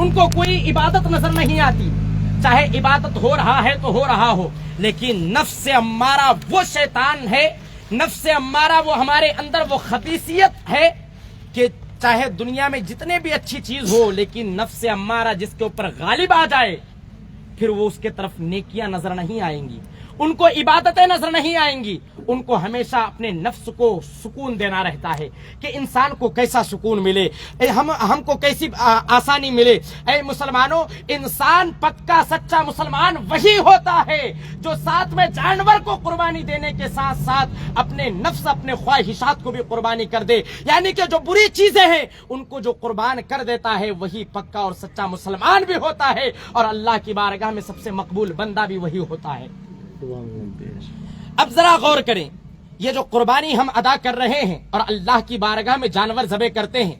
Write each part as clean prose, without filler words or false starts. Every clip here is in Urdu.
ان کو کوئی عبادت نظر نہیں آتی، چاہے عبادت ہو رہا ہے تو ہو رہا ہو، لیکن نفس امارہ وہ شیطان ہے، نفس امارہ وہ ہمارے اندر وہ خبیثیت ہے کہ چاہے دنیا میں جتنے بھی اچھی چیز ہو، لیکن نفس امارہ جس کے اوپر غالب آ جائے پھر وہ اس کے طرف نیکیاں نظر نہیں آئیں گی، ان کو عبادتیں نظر نہیں آئیں گی، ان کو ہمیشہ اپنے نفس کو سکون دینا رہتا ہے کہ انسان کو کیسا سکون ملے، ہم کو کیسی آسانی ملے۔ اے مسلمانوں، انسان پکا سچا مسلمان وہی ہوتا ہے جو ساتھ میں جانور کو قربانی دینے کے ساتھ ساتھ اپنے نفس اپنے خواہشات کو بھی قربانی کر دے، یعنی کہ جو بری چیزیں ہیں ان کو جو قربان کر دیتا ہے وہی پکا اور سچا مسلمان بھی ہوتا ہے، اور اللہ کی بارگاہ میں سب سے مقبول بندہ بھی وہی ہوتا ہے۔ اب ذرا غور کریں، یہ جو قربانی ہم ادا کر رہے ہیں اور اللہ کی بارگاہ میں جانور ذبح کرتے ہیں،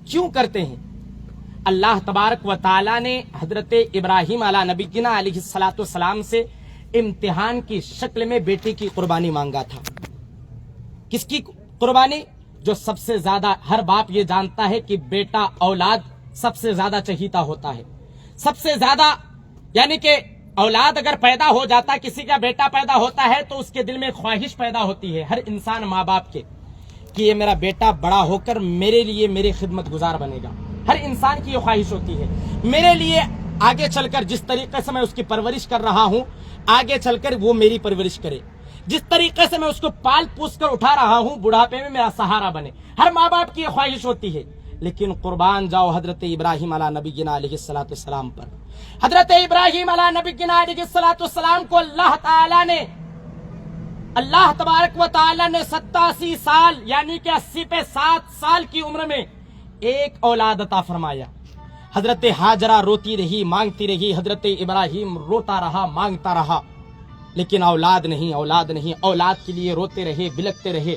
کیوں کرتے ہیں؟ اللہ تبارک و تعالی نے حضرت ابراہیم علیہ نبینا علیہ الصلوۃ والسلام سے امتحان کی شکل میں بیٹے کی قربانی مانگا تھا۔ کس کی قربانی؟ جو سب سے زیادہ، ہر باپ یہ جانتا ہے کہ بیٹا اولاد سب سے زیادہ چہیتا ہوتا ہے، سب سے زیادہ، یعنی کہ اولاد اگر پیدا ہو جاتا، کسی کا بیٹا پیدا ہوتا ہے تو اس کے دل میں خواہش پیدا ہوتی ہے ہر انسان ماں باپ کے کہ یہ میرا بیٹا بڑا ہو کر میرے لیے میری خدمت گزار بنے گا، ہر انسان کی یہ خواہش ہوتی ہے میرے لیے آگے چل کر جس طریقے سے میں اس کی پرورش کر رہا ہوں آگے چل کر وہ میری پرورش کرے، جس طریقے سے میں اس کو پال پوس کر اٹھا رہا ہوں بڑھاپے میں میرا سہارا بنے، ہر ماں باپ کی یہ خواہش ہوتی ہے۔ لیکن قربان جاؤ حضرت ابراہیم علیہ نبینا علیہ الصلوۃ والسلام پر، حضرت ابراہیم علیہ نبینا علیہ الصلوۃ والسلام کو اللہ تبارک و تعالی نے 87 سال یعنی کہ 80 پہ 7 سال کی عمر میں ایک اولاد عطا فرمایا۔ حضرت ہاجرہ روتی رہی، مانگتی رہی، حضرت ابراہیم روتا رہا، مانگتا رہا، لیکن اولاد نہیں، اولاد نہیں، اولاد کے لیے روتے رہے، بلکتے رہے،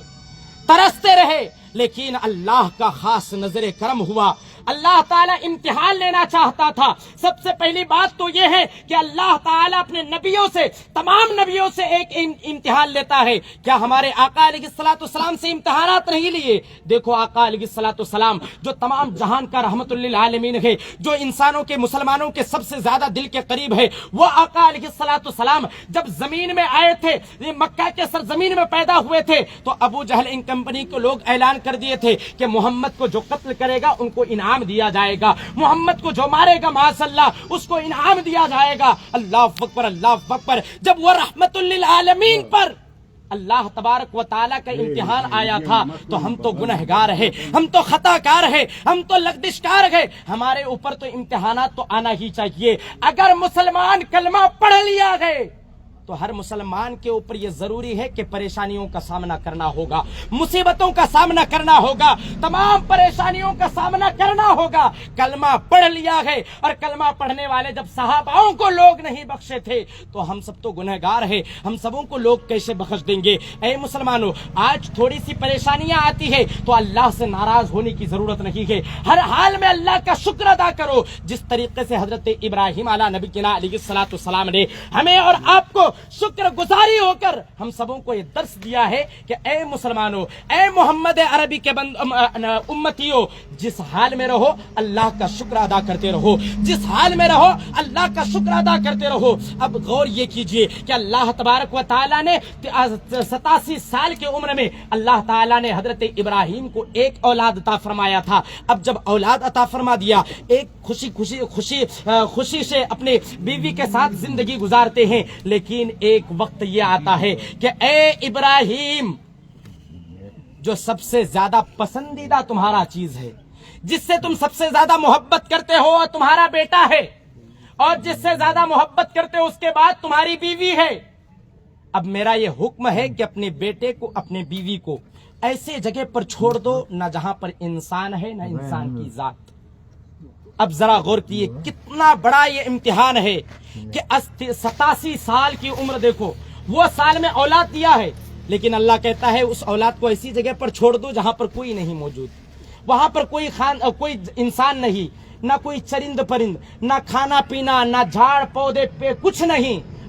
ترستے رہے، لیکن اللہ کا خاص نظر کرم ہوا۔ اللہ تعالیٰ امتحان لینا چاہتا تھا۔ سب سے پہلی بات تو یہ ہے کہ اللہ تعالیٰ اپنے نبیوں سے، تمام نبیوں سے ایک امتحان لیتا ہے۔ کیا ہمارے آقا علیہ الصلوۃ والسلام سے امتحانات نہیں لیے؟ دیکھو آقا علیہ الصلوۃ والسلام جو تمام جہان کا رحمت للعالمین ہے، جو انسانوں کے، مسلمانوں کے سب سے زیادہ دل کے قریب ہے، وہ آقا علیہ الصلوۃ والسلام جب زمین میں آئے تھے، مکہ کے سرزمین میں پیدا ہوئے تھے، تو ابو جہل ان کمپنی کے لوگ اعلان کر دیے تھے کہ محمد کو جو قتل کرے گا ان کو انعام دیا جائے گا، محمد کو جو مارے گا معاذ اللہ اس کو انعام دیا جائے گا۔ اللہ اکبر، اللہ اکبر۔ جب وہ رحمت للعالمین پر اللہ تبارک و تعالیٰ کا امتحان آیا تھا تو ہم تو گنہگار ہے، ہم تو خطا کار ہے، ہم تو لغزشکار ہے، ہمارے اوپر تو امتحانات تو آنا ہی چاہیے۔ اگر مسلمان کلمہ پڑھ لیا گئے تو ہر مسلمان کے اوپر یہ ضروری ہے کہ پریشانیوں کا سامنا کرنا ہوگا، مصیبتوں کا سامنا کرنا ہوگا، تمام پریشانیوں کا سامنا کرنا ہوگا۔ کلمہ پڑھ لیا ہے، اور کلمہ پڑھنے والے جب صحاباؤں کو لوگ نہیں بخشے تھے تو ہم سب تو گنہگار ہیں، ہم سبوں کو لوگ کیسے بخش دیں گے؟ اے مسلمانوں، آج تھوڑی سی پریشانیاں آتی ہے تو اللہ سے ناراض ہونے کی ضرورت نہیں ہے، ہر حال میں اللہ کا شکر ادا کرو، جس طریقے سے حضرت ابراہیم علیہ نبینا علیہ الصلوۃ والسلام نے ہمیں اور آپ کو شکر گزاری ہو کر ہم سبوں کو یہ درس دیا ہے کہ اے مسلمانوں، اے محمد عربی کے امتیوں، جس حال میں رہو اللہ کا شکر ادا کرتے رہو، جس حال میں رہو اللہ کا شکر ادا کرتے رہو۔ اب غور یہ کیجئے کہ اللہ تبارک و تعالیٰ نے 87 سال کی عمر میں اللہ تعالیٰ نے حضرت ابراہیم کو ایک اولاد عطا فرمایا تھا۔ اب جب اولاد عطا فرما دیا، ایک خوشی سے اپنے بیوی کے ساتھ زندگی گزارتے ہیں، لیکن ایک وقت یہ آتا ہے کہ اے ابراہیم، جو سب سے زیادہ پسندیدہ تمہارا چیز ہے، جس سے تم سب سے زیادہ محبت کرتے ہو اور تمہارا بیٹا ہے، اور جس سے زیادہ محبت کرتے ہو اس کے بعد تمہاری بیوی ہے، اب میرا یہ حکم ہے کہ اپنے بیٹے کو، اپنے بیوی کو ایسے جگہ پر چھوڑ دو نہ جہاں پر انسان ہے نہ انسان کی ذات۔ اب ذرا غور کیے کتنا بڑا یہ امتحان ہے کہ 87 سال کی عمر، دیکھو وہ سال میں اولاد دیا ہے، لیکن اللہ کہتا ہے اس اولاد کو ایسی جگہ پر چھوڑ دو جہاں پر کوئی نہیں موجود، وہاں پر کوئی انسان نہیں، نہ کوئی چرند پرند، نہ کھانا پینا، نہ جھاڑ پودے پہ کچھ نہیں۔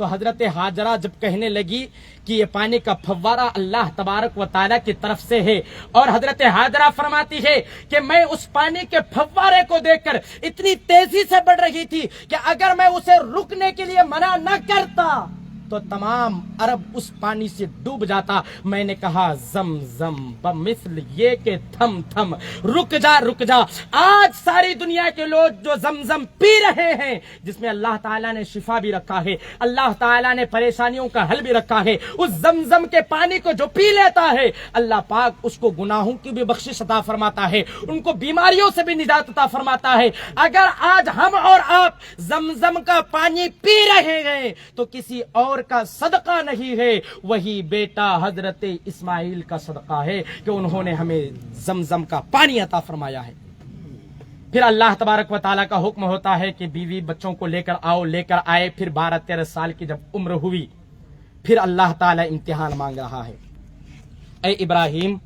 تو حضرت ہاجرہ جب کہنے لگی کہ یہ پانی کا فوارہ اللہ تبارک و تعالیٰ کی طرف سے ہے، اور حضرت ہاجرہ فرماتی ہے کہ میں اس پانی کے فوارے کو دیکھ کر اتنی تیزی سے بڑھ رہی تھی کہ اگر میں اسے رکنے کے لیے منع نہ کرتا تو تمام عرب اس پانی سے ڈوب جاتا۔ میں نے کہا زم زم بمثل یہ کہ تھم تھم، رک جا۔ آج ساری دنیا کے لوگ جو زمزم پی رہے ہیں، جس میں اللہ تعالیٰ نے شفا بھی رکھا ہے، اللہ تعالیٰ نے پریشانیوں کا حل بھی رکھا ہے، اس زمزم کے پانی کو جو پی لیتا ہے اللہ پاک اس کو گناہوں کی بھی بخشش عطا فرماتا ہے، ان کو بیماریوں سے بھی نجات عطا فرماتا ہے۔ اگر آج ہم اور آپ زمزم کا پانی پی رہے ہیں تو کسی اور کا صدقہ نہیں ہے، وہی بیٹا حضرت اسماعیل کا صدقہ ہے کہ انہوں نے ہمیں زمزم کا پانی عطا فرمایا ہے۔ پھر اللہ تبارک و تعالیٰ کا حکم ہوتا ہے کہ بیوی بچوں کو لے کر آئے۔ پھر 12-13 سال کی جب عمر ہوئی، پھر اللہ تعالیٰ امتحان مانگ رہا ہے، اے ابراہیم